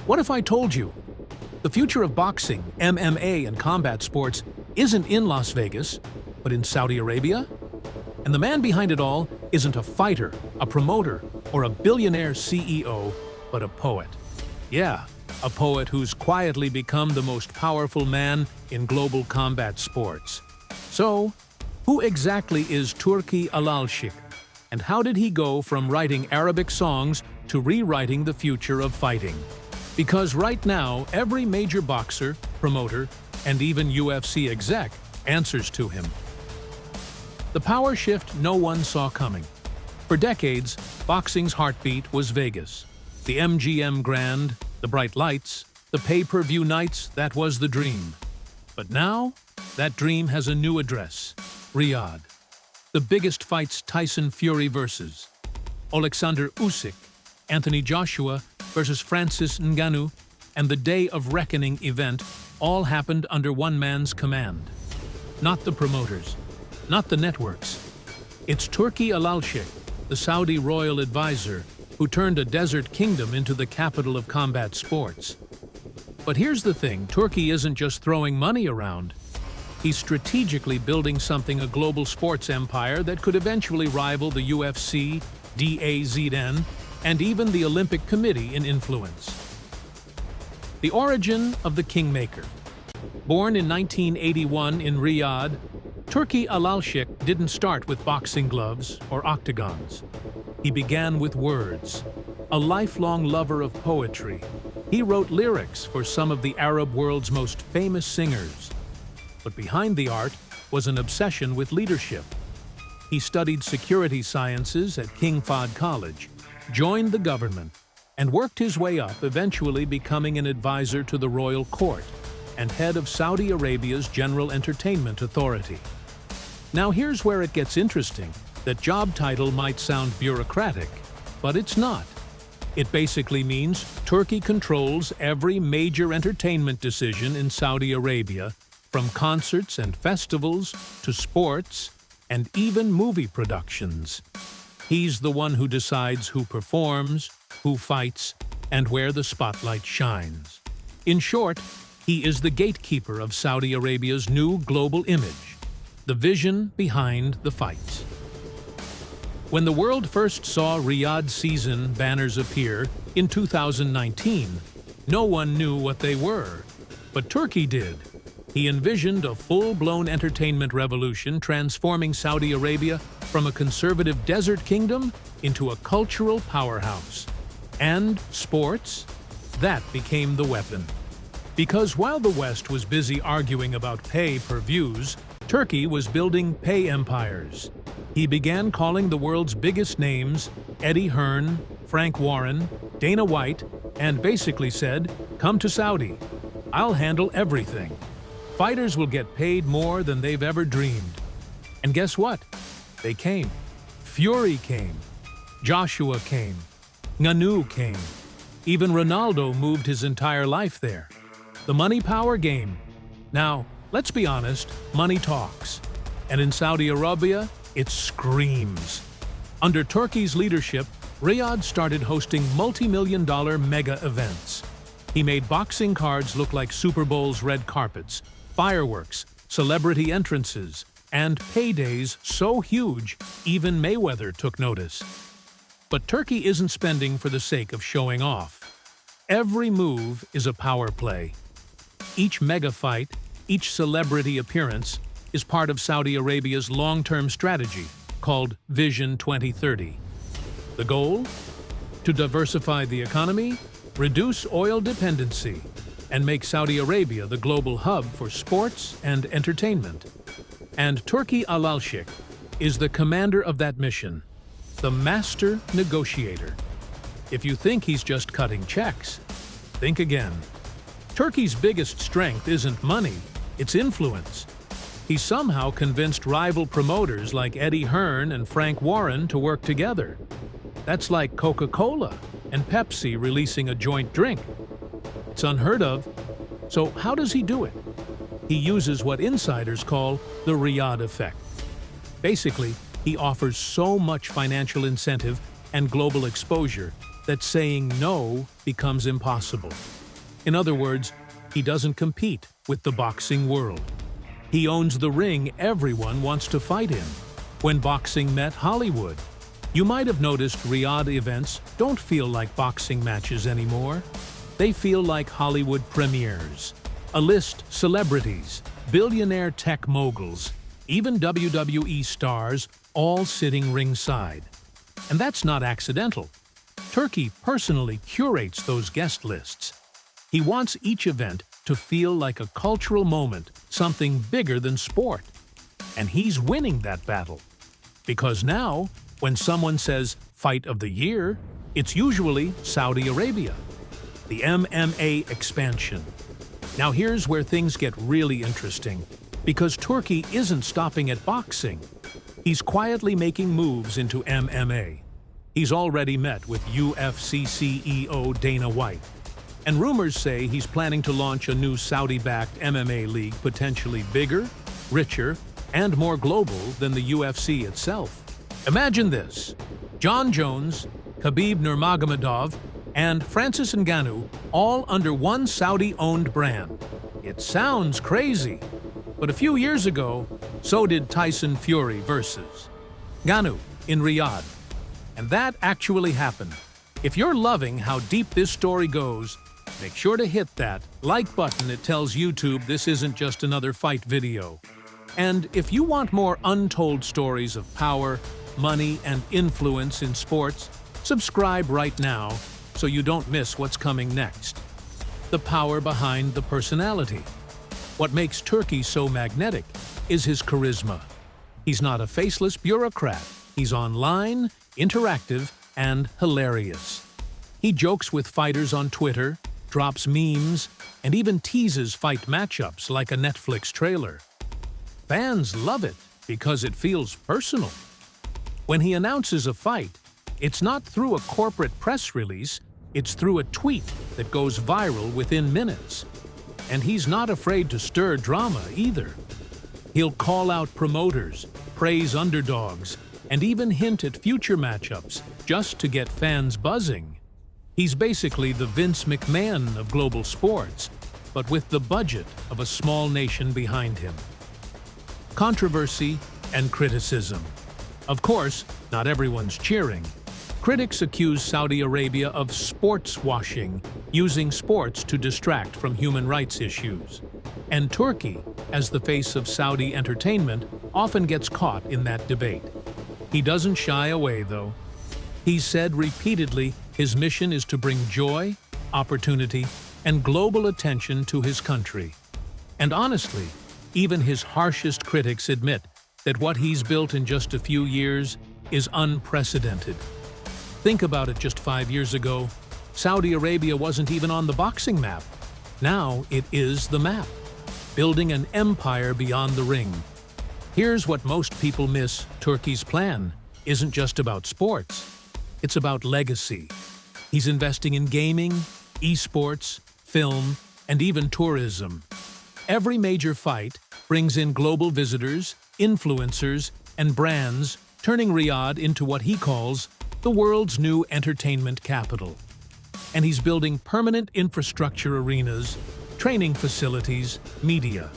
What if I told you the future of boxing, MMA, and combat sports isn't in Las Vegas, but in Saudi Arabia? And the man behind it all isn't a fighter, a promoter, or a billionaire CEO, but a poet. Yeah, a poet who's quietly become the most powerful man in global combat sports. So, who exactly is Turki Alalshikh? And how did he go from writing Arabic songs to rewriting the future of fighting? Because right now, every major boxer, promoter, and even UFC exec answers to him. The power shift no one saw coming. For decades, boxing's heartbeat was Vegas. The MGM Grand, the bright lights, the pay-per-view nights, that was the dream. But now, that dream has a new address, Riyadh. The biggest fights, Tyson Fury versus Alexander Usyk, Anthony Joshua versus Francis Ngannou, and the Day of Reckoning event all happened under one man's command. Not the promoters, not the networks. It's Turki Alalshikh, the Saudi royal advisor, who turned a desert kingdom into the capital of combat sports. But here's the thing, Turki isn't just throwing money around. He's strategically building a global sports empire that could eventually rival the UFC, DAZN, and even the Olympic Committee in influence. The origin of the Kingmaker. Born in 1981 in Riyadh, Turki Alalshikh didn't start with boxing gloves or octagons. He began with words. A lifelong lover of poetry, he wrote lyrics for some of the Arab world's most famous singers. But behind the art was an obsession with leadership. He studied security sciences at King Fahd College, joined the government, and worked his way up, eventually becoming an advisor to the royal court and head of Saudi Arabia's General Entertainment Authority. Now here's where it gets interesting. That job title might sound bureaucratic, but it's not. It basically means Turkey controls every major entertainment decision in Saudi Arabia, from concerts and festivals to sports and even movie productions. He's the one who decides who performs, who fights, and where the spotlight shines. In short, he is the gatekeeper of Saudi Arabia's new global image, the vision behind the fights. When the world first saw Riyadh season banners appear in 2019, no one knew what they were, but Turkey did. He envisioned a full-blown entertainment revolution, transforming Saudi Arabia from a conservative desert kingdom into a cultural powerhouse. And sports? That became the weapon. Because while the West was busy arguing about pay-per-views, Turkey was building pay empires. He began calling the world's biggest names, Eddie Hearn, Frank Warren, Dana White, and basically said, "Come to Saudi. I'll handle everything. Fighters will get paid more than they've ever dreamed." And guess what? They came. Fury came. Joshua came. Ngannou came. Even Ronaldo moved his entire life there. The money-power game. Now, let's be honest, money talks. And in Saudi Arabia, it screams. Under Turkey's leadership, Riyadh started hosting multi-million-dollar mega events. He made boxing cards look like Super Bowl's red carpets, fireworks, celebrity entrances, and paydays so huge, even Mayweather took notice. But Turkey isn't spending for the sake of showing off. Every move is a power play. Each mega fight, each celebrity appearance, is part of Saudi Arabia's long-term strategy called Vision 2030. The goal? To diversify the economy, reduce oil dependency, and make Saudi Arabia the global hub for sports and entertainment. And Turki Alalshikh is the commander of that mission, the master negotiator. If you think he's just cutting checks, think again. Turkey's biggest strength isn't money, it's influence. He somehow convinced rival promoters like Eddie Hearn and Frank Warren to work together. That's like Coca-Cola and Pepsi releasing a joint drink. It's unheard of. So how does he do it? He uses what insiders call the Riyadh effect. Basically, he offers so much financial incentive and global exposure that saying no becomes impossible. In other words, he doesn't compete with the boxing world. He owns the ring everyone wants to fight in. When boxing met Hollywood, you might have noticed Riyadh events don't feel like boxing matches anymore. They feel like Hollywood premieres. A-list celebrities, billionaire tech moguls, even WWE stars all sitting ringside. And that's not accidental. Turki personally curates those guest lists. He wants each event to feel like a cultural moment, something bigger than sport. And he's winning that battle. Because now, when someone says Fight of the Year, it's usually Saudi Arabia. The MMA expansion. Now here's where things get really interesting, because Turki isn't stopping at boxing. He's quietly making moves into MMA. He's already met with UFC CEO Dana White. And rumors say he's planning to launch a new Saudi-backed MMA league potentially bigger, richer, and more global than the UFC itself. Imagine this: Jon Jones, Khabib Nurmagomedov, and Francis Ngannou all under one Saudi-owned brand. It sounds crazy, but a few years ago, so did Tyson Fury versus Ngannou in Riyadh. And that actually happened. If you're loving how deep this story goes, make sure to hit that like button. It tells YouTube this isn't just another fight video. And if you want more untold stories of power, money, and influence in sports, subscribe right now so you don't miss what's coming next. The power behind the personality. What makes Turki so magnetic is his charisma. He's not a faceless bureaucrat. He's online, interactive, and hilarious. He jokes with fighters on Twitter, drops memes, and even teases fight matchups like a Netflix trailer. Fans love it because it feels personal. When he announces a fight, it's not through a corporate press release, it's through a tweet that goes viral within minutes. And he's not afraid to stir drama either. He'll call out promoters, praise underdogs, and even hint at future matchups just to get fans buzzing. He's basically the Vince McMahon of global sports, but with the budget of a small nation behind him. Controversy and criticism. Of course, not everyone's cheering. Critics accuse Saudi Arabia of sports washing, using sports to distract from human rights issues. And Turki, as the face of Saudi entertainment, often gets caught in that debate. He doesn't shy away, though. He's said repeatedly his mission is to bring joy, opportunity, and global attention to his country. And honestly, even his harshest critics admit that what he's built in just a few years is unprecedented. Think about it. Just 5 years ago, Saudi Arabia wasn't even on the boxing map. Now it is the map, building an empire beyond the ring. Here's what most people miss: Turki's plan isn't just about sports. It's about legacy. He's investing in gaming, esports, film, and even tourism. Every major fight brings in global visitors, influencers, and brands, turning Riyadh into what he calls the world's new entertainment capital. And he's building permanent infrastructure arenas, training facilities, media.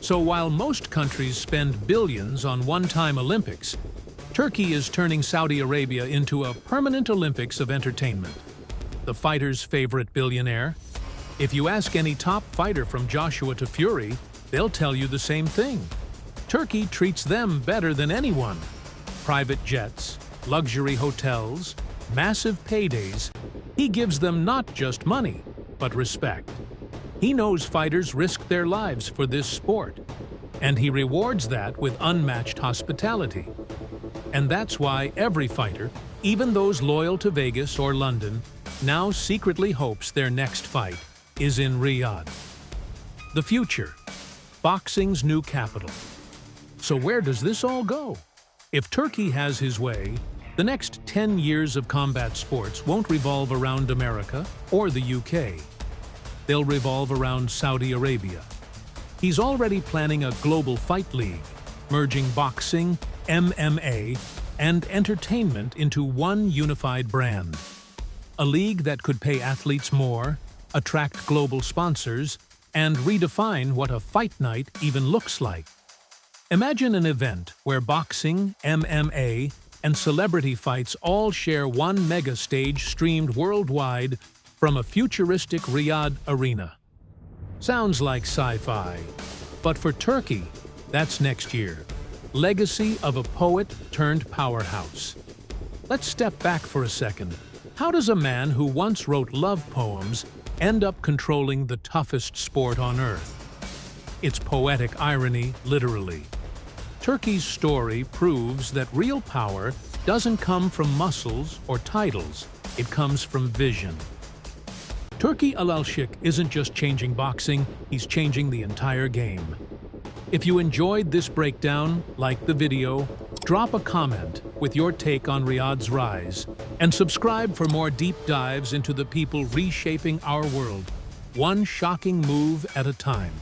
So while most countries spend billions on one-time Olympics, Turki is turning Saudi Arabia into a permanent Olympics of entertainment. The fighter's favorite billionaire? If you ask any top fighter from Joshua to Fury, they'll tell you the same thing. Turki treats them better than anyone. Private jets, luxury hotels, massive paydays. He gives them not just money, but respect. He knows fighters risk their lives for this sport, and he rewards that with unmatched hospitality. And that's why every fighter, even those loyal to Vegas or London, now secretly hopes their next fight is in Riyadh. The future. Boxing's new capital. So where does this all go? If Turki has his way, the next 10 years of combat sports won't revolve around America or the UK. They'll revolve around Saudi Arabia. He's already planning a global fight league, merging boxing, MMA, and entertainment into one unified brand. A league that could pay athletes more, attract global sponsors, and redefine what a fight night even looks like. Imagine an event where boxing, MMA, and celebrity fights all share one mega stage streamed worldwide from a futuristic Riyadh arena. Sounds like sci-fi, but for Turkey, that's next year. Legacy of a poet turned powerhouse. Let's step back for a second. How does a man who once wrote love poems end up controlling the toughest sport on earth? It's poetic irony, literally. Turkey's story proves that real power doesn't come from muscles or titles, it comes from vision. Turki Alalshikh isn't just changing boxing, he's changing the entire game. If you enjoyed this breakdown, like the video, drop a comment with your take on Riyadh's rise, and subscribe for more deep dives into the people reshaping our world, one shocking move at a time.